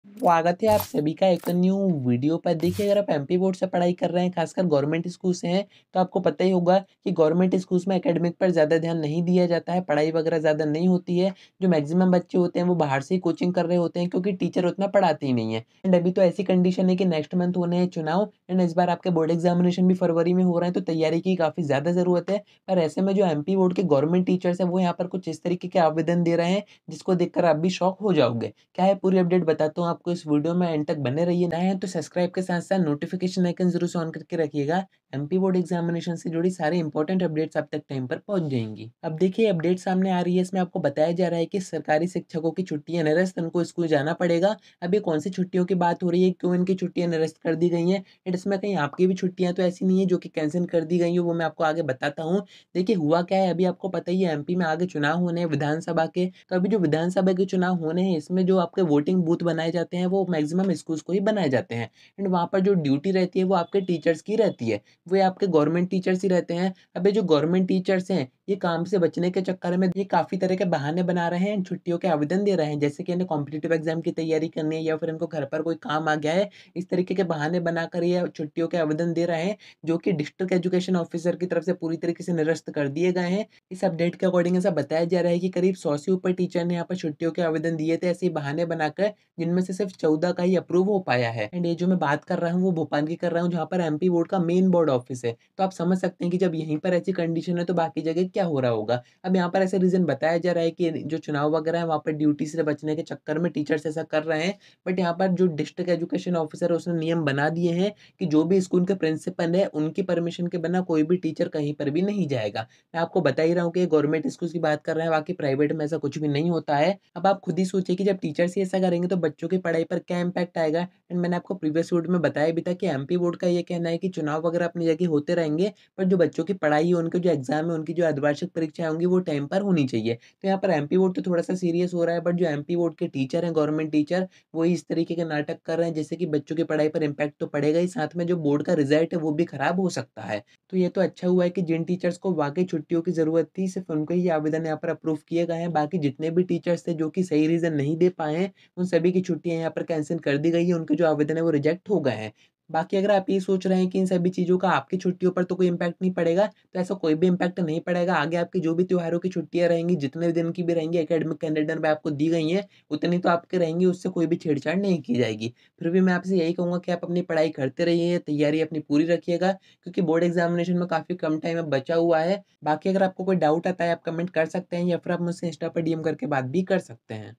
स्वागत है आप सभी का एक न्यू वीडियो पर। देखिए, अगर आप एमपी बोर्ड से पढ़ाई कर रहे हैं, खासकर गवर्नमेंट स्कूल से हैं, तो आपको पता ही होगा कि गवर्नमेंट स्कूल्स में एकेडमिक पर ज़्यादा ध्यान नहीं दिया जाता है, पढ़ाई वगैरह ज़्यादा नहीं होती है। जो मैक्सिमम बच्चे होते हैं वो बाहर से ही कोचिंग कर रहे होते हैं, क्योंकि टीचर उतना पढ़ाते ही नहीं है। एंड अभी तो ऐसी कंडीशन है कि नेक्स्ट मंथ होने हैं चुनाव, एंड इस बार आपके बोर्ड एग्जामिनेशन भी फरवरी में हो रहे हैं, तो तैयारी की काफ़ी ज़्यादा ज़रूरत है। पर ऐसे में जो एमपी बोर्ड के गवर्नमेंट टीचर्स हैं वो यहाँ पर कुछ इस तरीके के आवेदन दे रहे हैं, जिसको देखकर आप भी शॉक हो जाओगे। क्या है पूरी अपडेट बताता हूँ आपको, इस वीडियो में एंड तक बने रहिए। नए हैं तो सब्सक्राइब के साथ साथ नोटिफिकेशन आइकन जरूर से ऑन करके रखिएगा। एमपी बोर्ड एग्जामिनेशन से जुड़ी सारी इंपॉर्टेंट अपडेट्स आप तक टाइम पर पहुंच जाएंगी। अब देखिए, अपडेट सामने आ रही है, इसमें आपको बताया जा रहा है कि सरकारी शिक्षकों की छुट्टियां निरस्त, उनको स्कूल जाना पड़ेगा। अब ये कौन सी छुट्टियों की बात हो रही है, क्यों इनकी छुट्टियां निरस्त कर दी गई हैं, एंड इसमें कहीं आपकी भी छुट्टियां तो ऐसी नहीं है जो कि कैंसिल कर दी गई हो, वो मैं आपको आगे बताता हूँ। देखिए, हुआ क्या है, अभी आपको पता ही है एमपी में आगे चुनाव होने हैं विधानसभा के। तो अभी जो विधानसभा के चुनाव होने हैं, इसमें जो आपके वोटिंग बूथ बनाए जाते हैं वो मैक्सिमम स्कूल्स को ही बनाए जाते हैं। एंड वहाँ पर जो ड्यूटी रहती है वो आपके टीचर्स की रहती है, वो आपके गवर्नमेंट टीचर्स ही रहते हैं। अब ये जो गवर्नमेंट टीचर्स हैं, ये काम से बचने के चक्कर में ये काफ़ी तरह के बहाने बना रहे हैं, छुट्टियों के आवेदन दे रहे हैं, जैसे कि इन्हें कॉम्पिटिटिव एग्जाम की तैयारी करनी है या फिर इनको घर पर कोई काम आ गया है। इस तरीके के बहाने बनाकर ये छुट्टियों के आवेदन दे रहे हैं, जो कि डिस्ट्रिक्ट एजुकेशन ऑफिसर की तरफ से पूरी तरीके से निरस्त कर दिए गए हैं। इस अपडेट के अकॉर्डिंग ऐसा बताया जा रहा है कि करीब 100 से ऊपर टीचर ने यहाँ पर छुट्टियों के आवेदन दिए थे, ऐसे ही बहाने बनाकर, जिनमें से सिर्फ 14 का ही अप्रूव हो पाया है। एंड ये जो मैं बात कर रहा हूँ वो भोपाल की कर रहा हूँ, जहाँ पर एमपी बोर्ड का मेन बोर्ड ऑफिस है। तो आप समझ सकते हैं कि जब यहीं पर ऐसी कंडीशन है तो बाकी जगह क्या हो रहा होगा। अब यहाँ पर ऐसे रीजन बताया जा रहा है कि जो चुनाव वगैरह है वहाँ पर ड्यूटी से बचने के चक्कर में टीचर्स ऐसा कर रहे हैं। बट यहाँ पर जो डिस्ट्रिक्ट एजुकेशन ऑफिसर है उसने नियम बना दिए हैं कि जो भी स्कूल के प्रिंसिपल है उनकी परमिशन के बिना कोई भी टीचर कहीं पर भी नहीं जाएगा। मैं आपको बता ही रहा हूँ कि गवर्नमेंट स्कूल की बात कर रहे हैं, बाकी प्राइवेट में ऐसा कुछ भी नहीं होता है। अब आप खुद ही सोचिए कि जब टीचर्स ही ऐसा करेंगे तो बच्चों की पढ़ाई पर क्या इम्पैक्ट आएगा। एंड मैंने आपको प्रीवियस वीडियो में बताया भी था कि एमपी बोर्ड का ये कहना है कि चुनाव वगैरह अपनी जगह होते रहेंगे, पर जो बच्चों की पढ़ाई है, उनके जो एग्जाम है, उनकी जो अर्धवार्षिक परीक्षाएं होंगी वो टाइम पर होनी चाहिए। तो यहाँ पर एमपी बोर्ड तो थोड़ा सा सीरियस हो रहा है, बट जो एमपी बोर्ड के टीचर हैं, गवर्नमेंट टीचर, वो इस तरीके के नाटक कर रहे हैं जैसे कि बच्चों की पढ़ाई पर इम्पैक्ट तो पड़ेगा ही, साथ में जो बोर्ड का रिजल्ट है वो भी खराब हो सकता है। तो ये तो अच्छा हुआ है कि जिन टीचर्स को वाकई छुट्टियों की ज़रूरत थी, सिर्फ उनको ही आवेदन यहाँ पर अप्रूव किए गए हैं। बाकी जितने भी टीचर्स थे जो कि सही रीज़न नहीं दे पाए हैं, उन सभी की छुट्टियाँ यहाँ पर कैंसल कर दी गई है, उनके जो आवेदन है वो रिजेक्ट हो गए हैं। बाकी अगर आप ये सोच रहे हैं कि इन सभी चीज़ों का आपकी छुट्टियों पर तो कोई इम्पैक्ट नहीं पड़ेगा, तो ऐसा कोई भी इम्पैक्ट नहीं पड़ेगा। आगे आपकी जो भी त्योहारों की छुट्टियाँ रहेंगी, जितने दिन की भी रहेंगी एकेडमिक कैलेंडर में आपको दी गई हैं, उतनी तो आपकी रहेंगी, उससे कोई भी छेड़छाड़ नहीं की जाएगी। फिर भी मैं आपसे यही कहूँगा कि आप अपनी पढ़ाई करते रहिए, तैयारी अपनी पूरी रखिएगा, क्योंकि बोर्ड एग्जामिनेशन में काफ़ी कम टाइम अब बचा हुआ है। बाकी अगर आपको कोई डाउट आता है आप कमेंट कर सकते हैं, या फिर आप मुझसे इंस्टा पर डीएम करके बात भी कर सकते हैं।